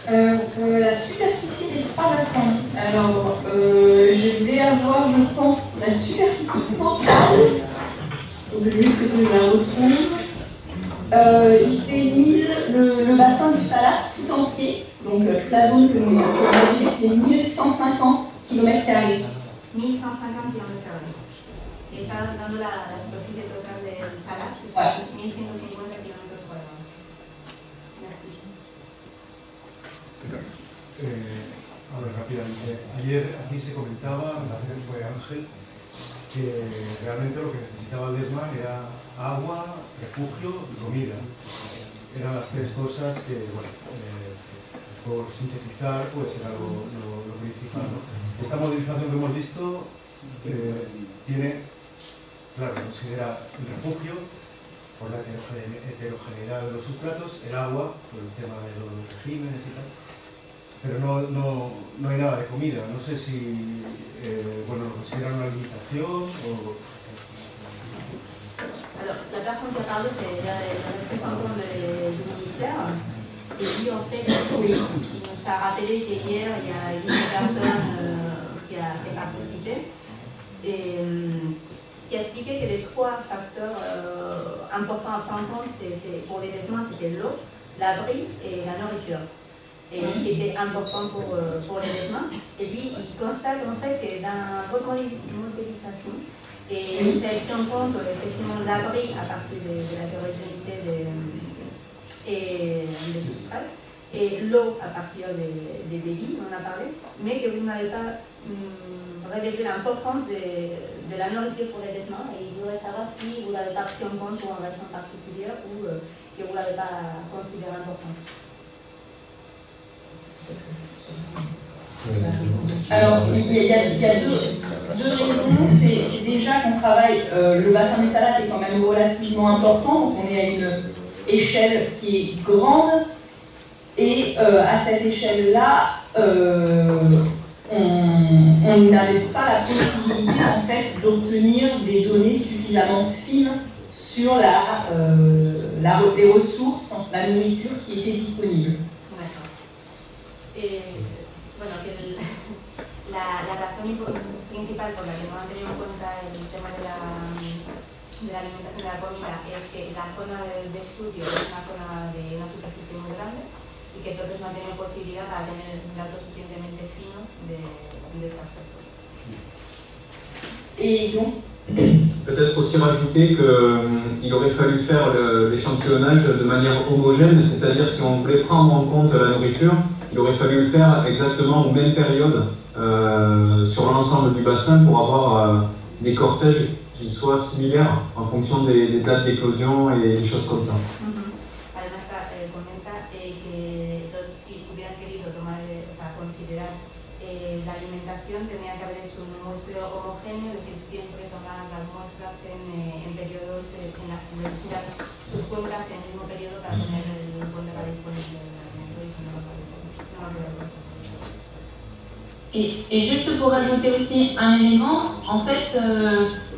La superficie des trois bassins. Alors, je vais avoir, je pense, la superficie totale. Il faut juste que je la retrouve. Il fait le bassin du Salat tout entier, donc toute la zone que nous avons fait 1150 km². 1150 km². Et ça dando la superficie totale del Salat, que son 1150 km². Merci. A ver, rápidamente. Ayer aquí se comentaba, la vez fue Ángel, que realmente lo que necesitaba el desmán era agua, refugio y comida. Eran las tres cosas que, bueno, por sintetizar, pues era lo principal, ¿no? Esta modelización que hemos visto tiene, claro, considera el refugio por la heterogeneidad de los sustratos, el agua por el tema de los regímenes y tal, pero no hay nada de comida. No sé si bueno, lo consideran una limitación o... Alors, la personne qui a parlé, c'est la représentant du ministère. Et lui, en fait, il nous a rappelé qu'hier, il y a une personne qui a participé et qui a expliqué que les trois facteurs importants à prendre en compte pour les desmans, c'était l'eau, l'abri et la nourriture. Et qui était important pour les desmans. Et puis, il constate en fait que dans votre modélisation, et vous avez pris en compte effectivement l'abri à partir de la hétérogénéité des substrats et l'eau à partir des débits, on en a parlé, mais que vous n'avez pas révélé l'importance de la nourriture pour les desmans et il voudrait savoir si vous ne l'avez pas pris en compte pour une raison particulière ou que vous ne l'avez pas considéré importante. Alors, il y a deux raisons. C'est déjà qu'on travaille, le bassin du Salat est quand même relativement important, donc on est à une échelle qui est grande, et à cette échelle-là, on n'avait pas la possibilité en fait d'obtenir des données suffisamment fines sur les ressources, la nourriture qui était disponible. Bueno, que la razón principal por la que no han tenido en cuenta el tema de la alimentación de la comida es que la zona de estudio es una zona de una superficie muy grande y que entonces no han tenido posibilidad para tener datos suficientemente finos de ese aspecto. Et donc peut-être aussi rajouter qu'il aurait fallu faire l'échantillonnage de manière homogène, c'est-à-dire si on voulait prendre en compte la nourriture, il aurait fallu le faire exactement aux mêmes périodes sur l'ensemble du bassin pour avoir des cortèges qui soient similaires en fonction des dates d'éclosion et des choses comme ça. las muestras en periodos, en las universidades, sus cuencas en el mismo periodo para tener el cuenca disponible. Et juste pour ajouter aussi un élément, en fait,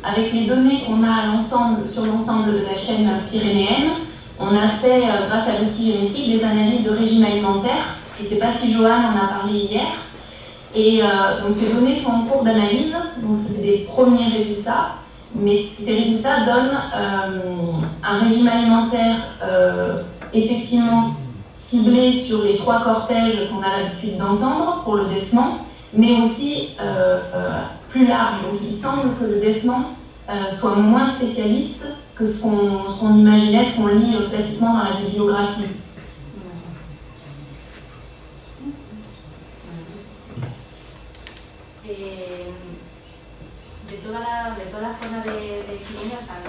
avec les données qu'on a sur l'ensemble de la chaîne pyrénéenne, on a fait, grâce à l'outil génétique, des analyses de régime alimentaire. Je ne sais pas si Johan en a parlé hier. Et donc ces données sont en cours d'analyse, donc c'est des premiers résultats. Mais ces résultats donnent un régime alimentaire effectivement ciblé sur les 3 cortèges qu'on a l'habitude d'entendre pour le décement, mais aussi plus large. Donc il semble que le décement soit moins spécialiste que ce qu'on imaginait, ce qu'on lit classiquement dans la bibliographie. De todas formas de Pirineos han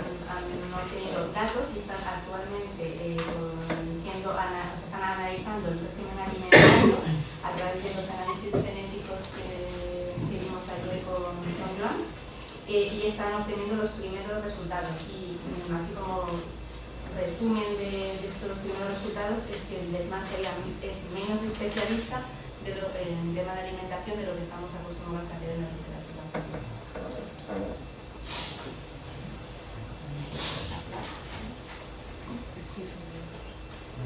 tenido datos y están actualmente están analizando el régimen alimentario a través de los análisis genéticos que vimos ayer con Joan, y están obteniendo los primeros resultados. Y así como resumen de estos primeros resultados es que el DESMAN es menos especialista en tema de alimentación de lo que estamos acostumbrados a hacer en la literatura.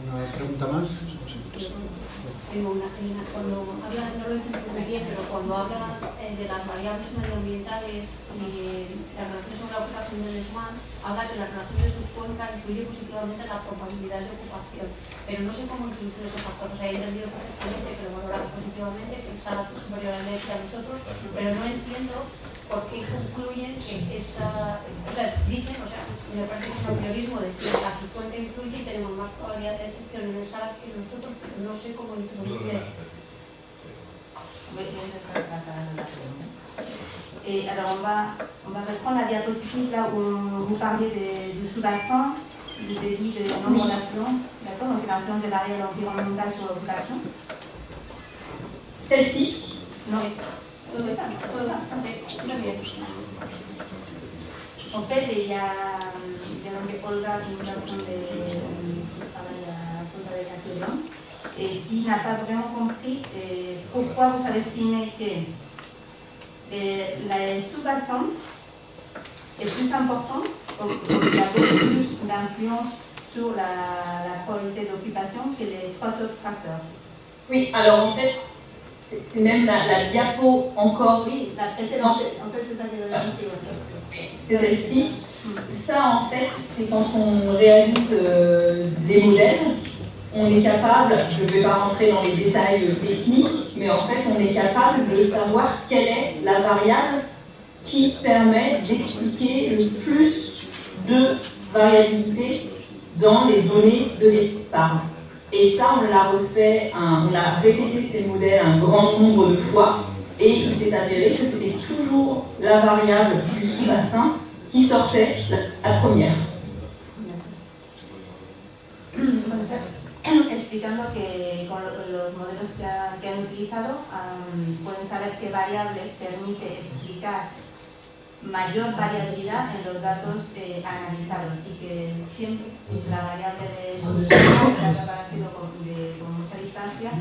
¿Una pregunta más? Tengo una, cuando habla, no lo entiendo muy bien, pero cuando habla de las variables medioambientales y las relaciones sobre la ocupación del DESMAN, habla que la relación de su cuenca influye positivamente en la probabilidad de ocupación, pero no sé cómo introducir ese factor. O sea, he entendido perfectamente que lo valora positivamente, que el SALAT es superior a la ley que a nosotros, pero no entiendo por qué concluyen que esa, o sea, dicen, o sea, me parece que es un teorismo decir que la cuenca influye y tenemos más probabilidad de detección en el SALAT que nosotros, pero no sé cómo introducir. Alors on va reprendre la diapositive là où vous parlez du sous-bassin, du débit de nombre d'influences, d'accord, donc l'influence des variables environnementales sur l'occupation. Celle-ci? Non. Todo ça. En fait, il y a donc Olga, une personne qui travaille à la Faute avec Académie, et qui n'a pas vraiment compris pourquoi vous avez estimé que le sous-bassin est plus important, il y a beaucoup plus d'influence sur la probabilité d'occupation que les 3 autres facteurs. Oui, alors en fait, c'est même la diapo encore. Oui, la précédente, en fait c'est ça que je voulais dire aussi. C'est celle-ci. Ça, en fait, c'est quand on réalise des modèles, on est capable, je ne vais pas rentrer dans les détails techniques, mais en fait, on est capable de savoir quelle est la variable qui permet d'expliquer le plus de variabilité dans les données de départ. Et ça, on a répété ces modèles un grand nombre de fois, et il s'est avéré que c'était toujours la variable du sous-bassin qui sortait la première. Explicando que con los modelos que han utilizado pueden saber qué variable permite explicar mayor variabilidad en los datos analizados, y que siempre la variable de solución que ha aparecido con mucha distancia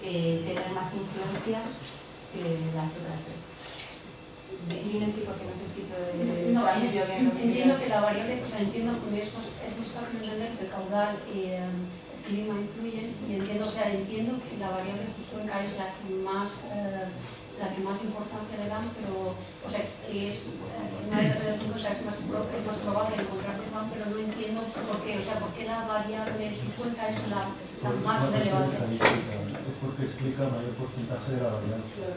tener más influencia que las otras 3. Yo no sé por qué necesito no, entiendo que la variable, o sea, entiendo que es más fácil entender que el caudal y el clima influyen, y entiendo que la variable de cuenca es la que más importancia le dan, pero, o sea, que es una de las cosas que es más probable encontrar DESMAN, pero no entiendo por qué, o sea, por qué la variable de su cuenca es la más relevante. Es porque explica el mayor porcentaje de la varianza.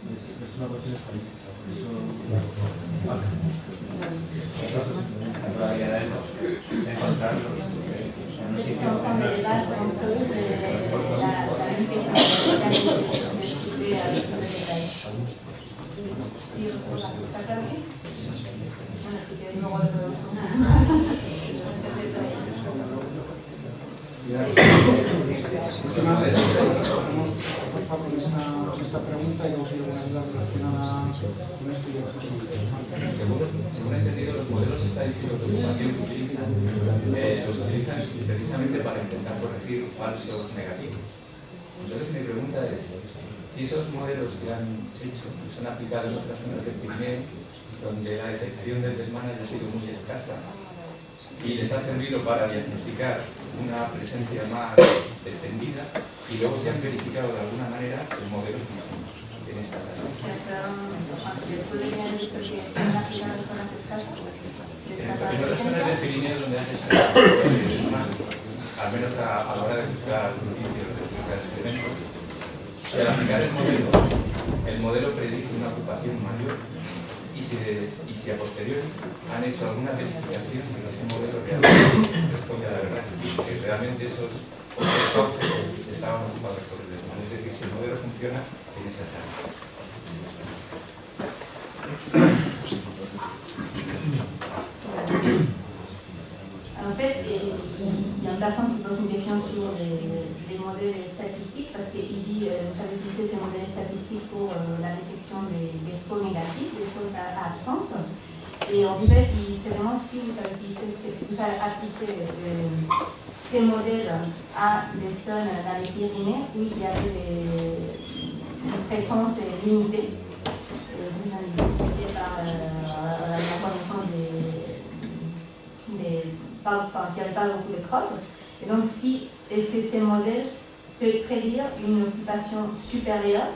Es una cuestión estadística, por eso... La probabilidad de encontrarlos en un sitio... Esta pregunta y luego duda relacionada con esto y otros. Según he entendido, los modelos estadísticos de ocupación que utilizan, los utilizan precisamente para intentar corregir falsos negativos. Entonces mi pregunta es, si esos modelos que han hecho son aplicados en otras zonas del Pirineo, donde la detección del desmán ha sido muy escasa, y les ha servido para diagnosticar una presencia más extendida, y luego se han verificado de alguna manera los modelos en estas áreas. En otras zonas del Pirineo donde han hecho al menos a la hora de buscar indicios, de buscar experimentos, si al aplicar el modelo predice una ocupación mayor, y si a posteriori han hecho alguna verificación de que ese modelo realmente responde a la verdad, y que realmente esos cauces estaban ocupados por el desmán. Es decir, si el modelo funciona en esas áreas. En fait, il y a une personne qui pose une question sur les modèles statistiques, parce qu'il dit vous savez utiliser ces modèles statistiques pour la détection des faux négatifs, des fausses absences. Et en fait, c'est vraiment si vous avez appliqué ces modèles à des zones dans les Pyrénées où il y avait une présence limitée, par la connaissance qui n'avait pas beaucoup de crottes. Et donc, est-ce que ces modèles peuvent prédire une occupation supérieure?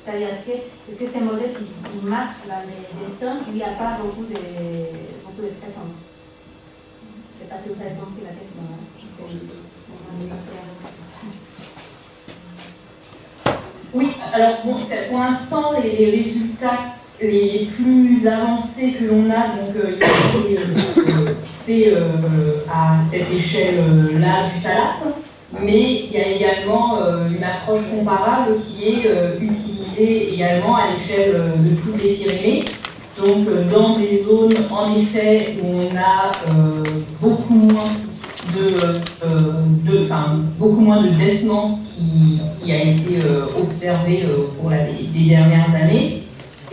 C'est-à-dire, est-ce que ces modèles ils marchent dans des zones où il n'y a pas beaucoup de présence? Je ne sais pas si vous avez compris la question. Oui, alors bon, pour l'instant, les résultats les plus avancés que l'on a, donc il a été fait à cette échelle-là du SALAP, mais il y a également une approche comparable qui est utilisée également à l'échelle de toutes les Pyrénées. Donc dans des zones en effet où on a beaucoup moins de décements qui a été observé pour des dernières années.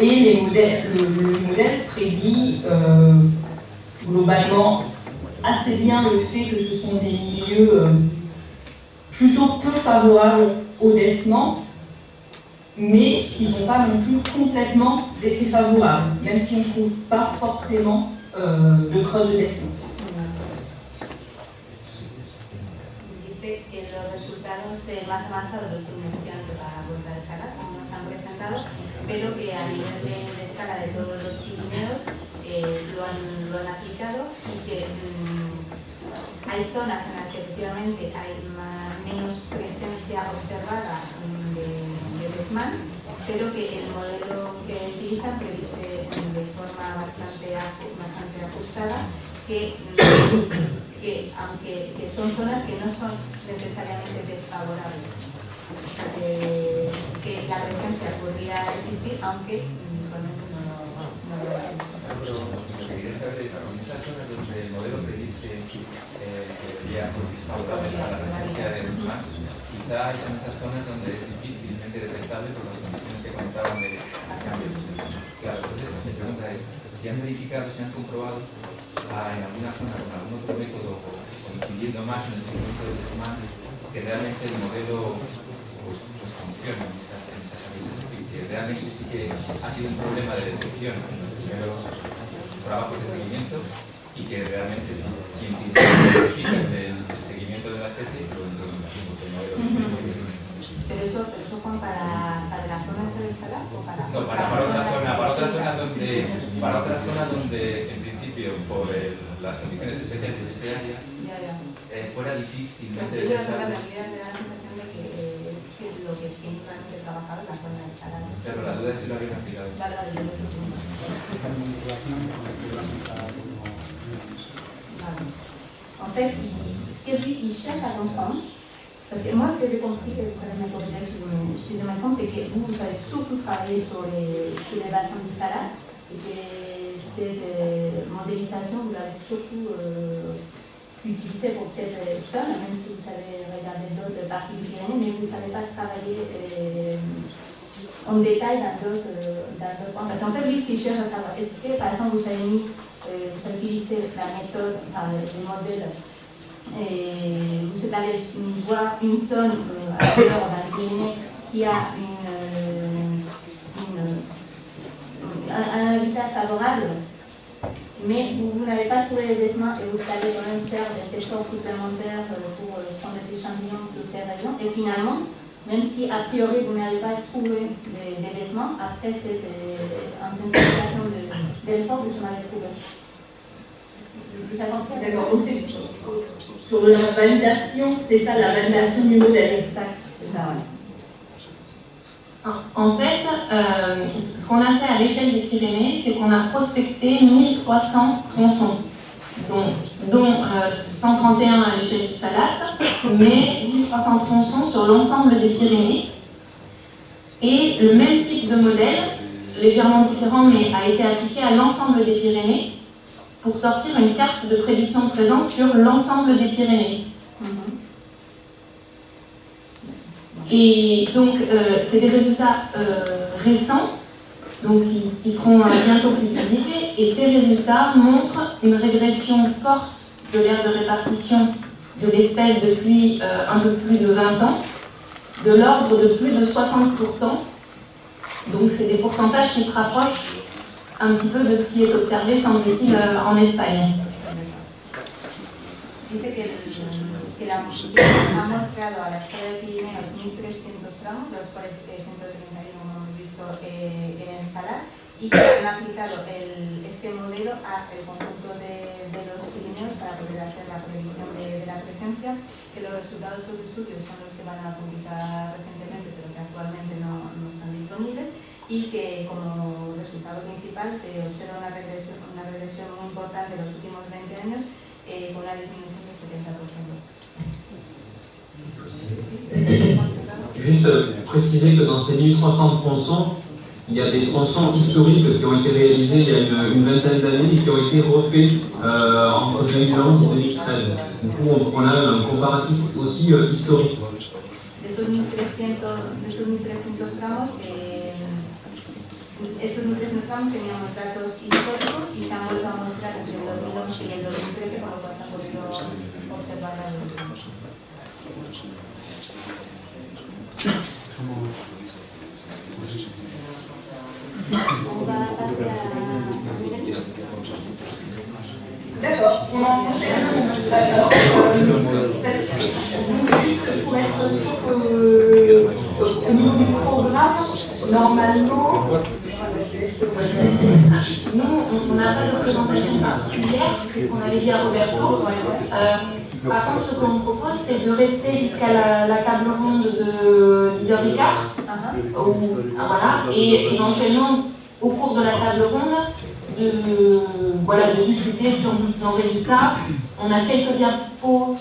Et le modèle prédit globalement assez bien le fait que ce sont des milieux plutôt peu favorables au décement, mais qui ne sont pas non plus complètement défavorables, même si on ne trouve pas forcément de creux de décement. Que los resultados más avanzados los tienen efectivamente para la vuelta de escala, como nos han presentado, pero que a nivel de escala de todos los Pirineos lo han aplicado y que hay zonas en las que efectivamente hay menos presencia observada de desmán, pero que el modelo que utilizan predice de forma bastante ajustada que aunque son zonas que no son necesariamente desfavorables, que la presencia podría existir, aunque usualmente no lo es. Lo que quería saber es, en esas zonas donde el modelo predice que debería ser desfavorable a la presencia de desmán, quizá es en esas zonas donde es difícilmente detectable por las condiciones que comentaban de cambio. Claro, entonces mi pregunta es, si han verificado, si han comprobado en alguna zona con algún otro método coincidiendo más en el seguimiento del desmán, que realmente el modelo pues funciona en esas áreas, y que realmente sí que ha sido un problema de detección en los primeros trabajos de seguimiento, y que realmente si identificas el seguimiento de la especie, lo introducimos el modelo. Pero eso Juan, para la zona del SALAP o para... No, para otra zona donde en principio por las condiciones especiales de ese área fuera difícilmente detectable. La sensación de que es lo que tiene realmente trabajado en la zona del SALAP. Pero la duda es si lo habían aplicado. En fait, ce qu'il cherche à comprendre, parce que moi, ce que j'ai compris, que vous allez me corriger si je me trompe, c'est que vous avez surtout travaillé sur les bassins du SALAP, et que cette modélisation, vous l'avez surtout utilisée pour cette zone, même si vous savez regarder d'autres parties du Pyrénées, mais vous ne savez pas travailler en détail dans d'autres points. Parce qu'en fait, lui, ce qu'il cherche à savoir, est-ce que, par exemple, vous avez utilisé la méthode, enfin, le modèle, et vous êtes allé voir une zone ailleurs dans les Pyrénées qui a un habitat favorable, mais vous n'avez pas trouvé les vêtements et vous allez quand même faire des efforts supplémentaires pour prendre des échantillons sur ces régions. Et finalement, même si a priori vous n'avez pas trouvé des vêtements, après cette intensification de l'effort, vous en avez trouvé. D'accord, donc c'est sur la validation, c'est ça, la validation du modèle. Exact, c'est ça, oui. En fait, ce qu'on a fait à l'échelle des Pyrénées, c'est qu'on a prospecté 1300 tronçons, dont 131 à l'échelle du Salat, mais 1300 tronçons sur l'ensemble des Pyrénées. Et le même type de modèle, légèrement différent, mais a été appliqué à l'ensemble des Pyrénées pour sortir une carte de prédiction de présence sur l'ensemble des Pyrénées. Et donc, c'est des résultats récents, donc qui seront bientôt publiés, et ces résultats montrent une régression forte de l'aire de répartition de l'espèce depuis un peu plus de 20 ans, de l'ordre de plus de 60%. Donc, c'est des pourcentages qui se rapprochent un petit peu de ce qui est observé, semble-t-il, en Espagne. Dice que ha mostrado a la escala de Pirineos 1.300 tramos, los cuales 131 como hemos visto en el Salar, y que han aplicado este modelo al conjunto de los Pirineos para poder hacer la predicción de la presencia, que los resultados de estos estudios son los que van a publicar recientemente, pero que actualmente no están disponibles, y que como resultado principal se observa una regresión muy importante en los últimos 20 años, con una disminución del 70%. Juste préciser que dans ces 1300 tronçons, il y a des tronçons historiques qui ont été réalisés il y a une vingtaine d'années et qui ont été refaits entre 2011 et 2013. Du coup, on a un comparatif aussi historique. De esos 1.300 tramos, estos 1.300 tramos teníamos datos históricos y se han vuelto a mostrar entre el 2011 y el 2013, con lo cual se han podido observar la evolución. D'accord, on enchaîne. Pour être sûr qu'au niveau du programme, normalement, nous, on n'a pas de présentation particulière, c'est ce qu'on avait dit à Roberto. Par contre, ce qu'on propose, c'est de rester jusqu'à la table ronde de 10h15. Voilà, et éventuellement, au cours de la table ronde, de discuter sur nos résultats. On a quelques diapos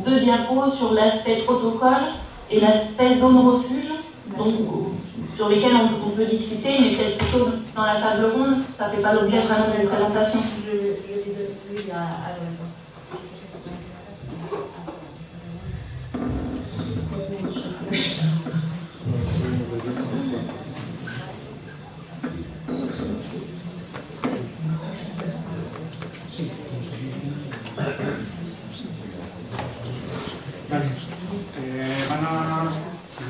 deux diapos sur l'aspect protocole et l'aspect zone refuge, donc, sur lesquels on peut discuter, mais peut-être plutôt dans la table ronde, ça ne fait pas l'objet vraiment d'une présentation.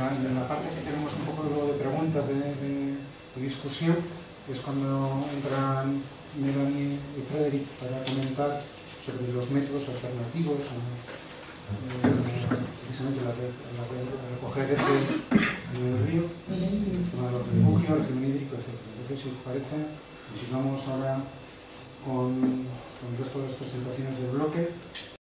En la parte que tenemos un poco de preguntas de discusión es cuando entran Melanie y Frederick para comentar sobre los métodos alternativos precisamente la recoger heces en el río, el tema de los refugios, el régimen hídrico, etc. Entonces, si os parece, si vamos ahora con el resto de las presentaciones del bloque.